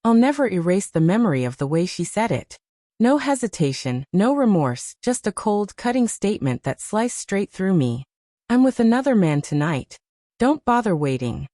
I'll never erase the memory of the way she said it. No hesitation, no remorse, just a cold, cutting statement that sliced straight through me. I'm with another man tonight. Don't bother waiting.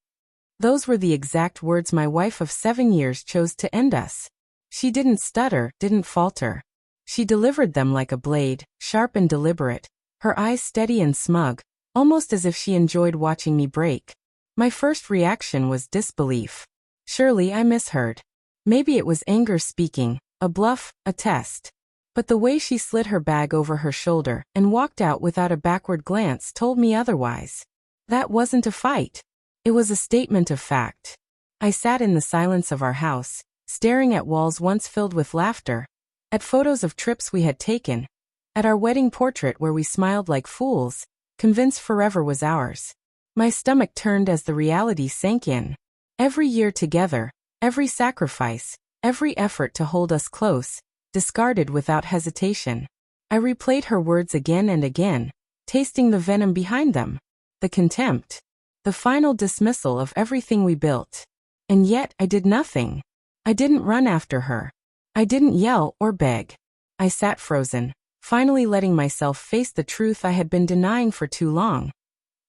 Those were the exact words my wife of 7 years chose to end us. She didn't stutter, didn't falter. She delivered them like a blade, sharp and deliberate, her eyes steady and smug, almost as if she enjoyed watching me break. My first reaction was disbelief. Surely I misheard. Maybe it was anger speaking, a bluff, a test. But the way she slid her bag over her shoulder and walked out without a backward glance told me otherwise. That wasn't a fight. It was a statement of fact. I sat in the silence of our house, staring at walls once filled with laughter, at photos of trips we had taken, at our wedding portrait where we smiled like fools, convinced forever was ours. My stomach turned as the reality sank in. Every year together, every sacrifice, every effort to hold us close, discarded without hesitation. I replayed her words again and again, tasting the venom behind them, the contempt, the final dismissal of everything we built. And yet I did nothing. I didn't run after her. I didn't yell or beg. I sat frozen, finally letting myself face the truth I had been denying for too long.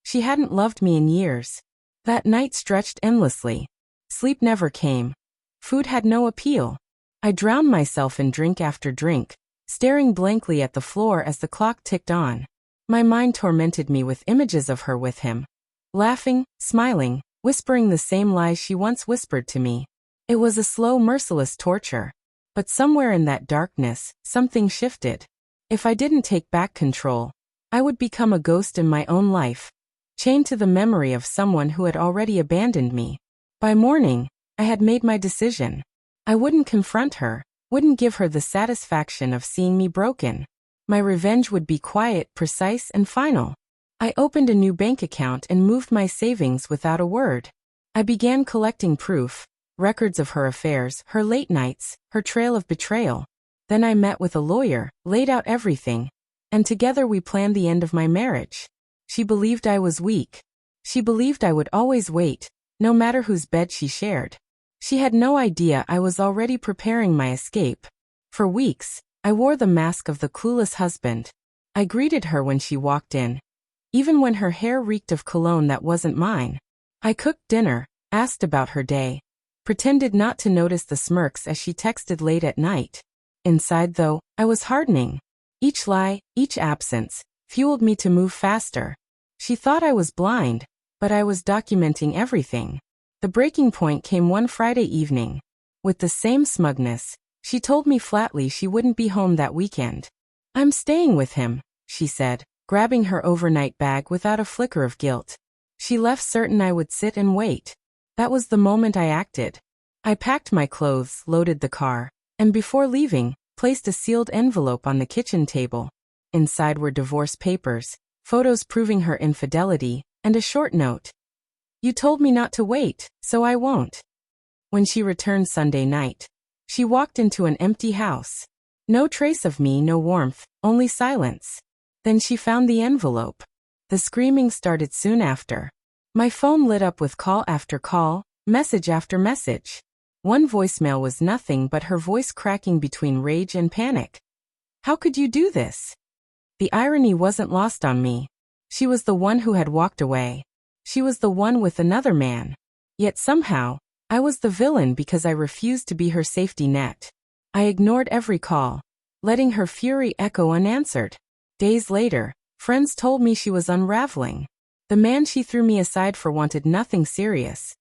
She hadn't loved me in years. That night stretched endlessly. Sleep never came. Food had no appeal. I drowned myself in drink after drink, staring blankly at the floor as the clock ticked on. My mind tormented me with images of her with him, laughing, smiling, whispering the same lies she once whispered to me. It was a slow, merciless torture. But somewhere in that darkness, something shifted. If I didn't take back control, I would become a ghost in my own life, chained to the memory of someone who had already abandoned me. By morning, I had made my decision. I wouldn't confront her, wouldn't give her the satisfaction of seeing me broken. My revenge would be quiet, precise, and final. I opened a new bank account and moved my savings without a word. I began collecting proof, records of her affairs, her late nights, her trail of betrayal. Then I met with a lawyer, laid out everything, and together we planned the end of my marriage. She believed I was weak. She believed I would always wait, no matter whose bed she shared. She had no idea I was already preparing my escape. For weeks, I wore the mask of the clueless husband. I greeted her when she walked in, even when her hair reeked of cologne that wasn't mine. I cooked dinner, asked about her day, pretended not to notice the smirks as she texted late at night. Inside, though, I was hardening. Each lie, each absence, fueled me to move faster. She thought I was blind, but I was documenting everything. The breaking point came one Friday evening. With the same smugness, she told me flatly she wouldn't be home that weekend. "I'm staying with him," she said, grabbing her overnight bag without a flicker of guilt. She left certain I would sit and wait. That was the moment I acted. I packed my clothes, loaded the car, and before leaving, placed a sealed envelope on the kitchen table. Inside were divorce papers, photos proving her infidelity, and a short note. "You told me not to wait, so I won't." When she returned Sunday night, she walked into an empty house. No trace of me, no warmth, only silence. Then she found the envelope. The screaming started soon after. My phone lit up with call after call, message after message. One voicemail was nothing but her voice cracking between rage and panic. "How could you do this?" The irony wasn't lost on me. She was the one who had walked away. She was the one with another man. Yet somehow, I was the villain because I refused to be her safety net. I ignored every call, letting her fury echo unanswered. Days later, friends told me she was unraveling. The man she threw me aside for wanted nothing serious.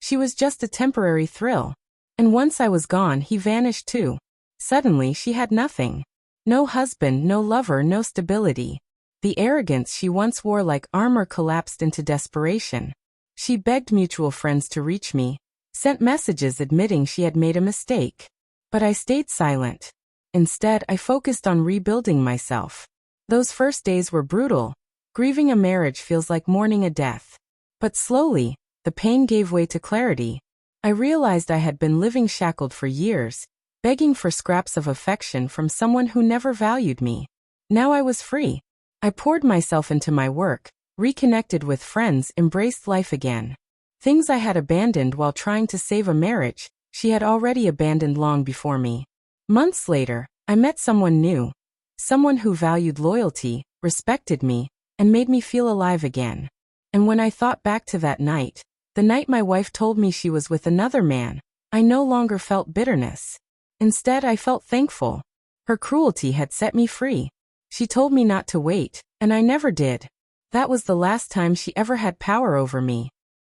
She was just a temporary thrill. And once I was gone, he vanished too. Suddenly she had nothing. No husband, no lover, no stability. The arrogance she once wore like armor collapsed into desperation. She begged mutual friends to reach me, sent messages admitting she had made a mistake. But I stayed silent. Instead, I focused on rebuilding myself. Those first days were brutal. Grieving a marriage feels like mourning a death. But slowly, the pain gave way to clarity. I realized I had been living shackled for years, begging for scraps of affection from someone who never valued me. Now I was free. I poured myself into my work, reconnected with friends, embraced life again. Things I had abandoned while trying to save a marriage She had already abandoned long before me. Months later, I met someone new. Someone who valued loyalty, respected me, and made me feel alive again. And when I thought back to that night, the night my wife told me she was with another man, I no longer felt bitterness. Instead, I felt thankful. Her cruelty had set me free. She told me not to wait, and I never did. That was the last time she ever had power over me.